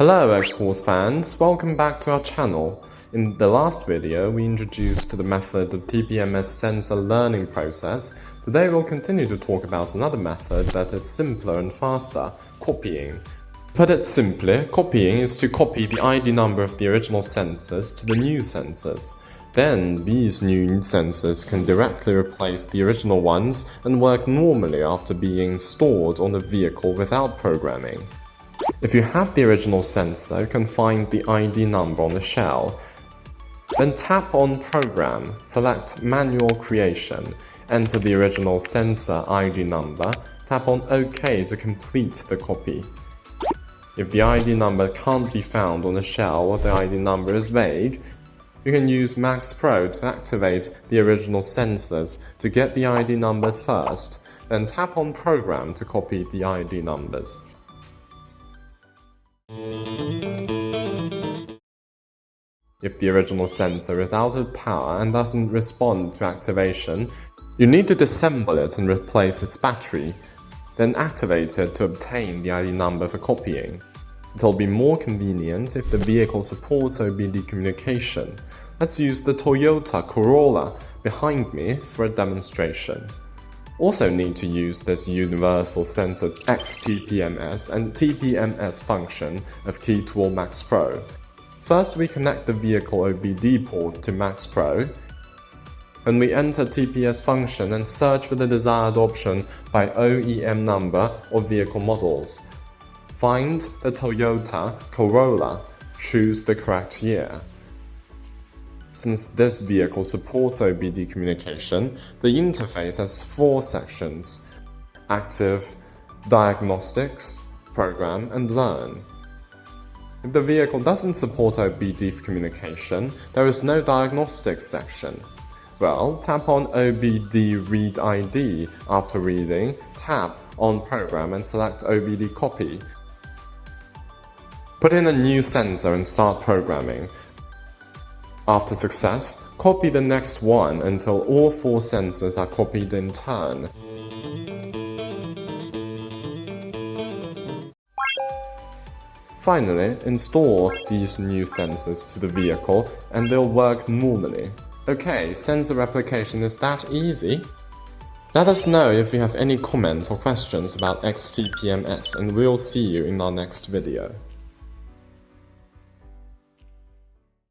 Hello Xhorse fans, welcome back to our channel. In the last video, we introduced the method of TPMS sensor learning process. Today we'll continue to talk about another method that is simpler and faster, copying. Put it simply, copying is to copy the ID number of the original sensors to the new sensors. Then, these new sensors can directly replace the original ones and work normally after being stored on the vehicle without programming. If you have the original sensor, you can find the ID number on the shell. Then tap on Program, select Manual Creation, enter the original sensor ID number, tap on OK to complete the copy. If the ID number can't be found on the shell or the ID number is vague, you can use Max Pro to activate the original sensors to get the ID numbers first, then tap on Program to copy the ID numbers. If the original sensor is out of power and doesn't respond to activation, you need to disassemble it and replace its battery, then activate it to obtain the ID number for copying. It'll be more convenient if the vehicle supports OBD communication. Let's use the Toyota Corolla behind me for a demonstration. Also need to use this Universal Sensor XTPMS and TPMS function of KeyTool Max Pro. First, we connect the vehicle OBD port to Max Pro. Then we enter TPS function and search for the desired option by OEM number or vehicle models. Find the Toyota Corolla, choose the correct year. Since this vehicle supports OBD communication, the interface has 4 sections: Active, Diagnostics, Program, and Learn. If the vehicle doesn't support OBD for communication, there is no Diagnostics section. Well, tap on OBD Read ID. After reading, tap on Program and select OBD Copy. Put in a new sensor and start programming. After success, copy the next one until all 4 sensors are copied in turn. Finally, install these new sensors to the vehicle and they'll work normally. Okay, sensor replication is that easy? Let us know if you have any comments or questions about XTPMS and we'll see you in our next video.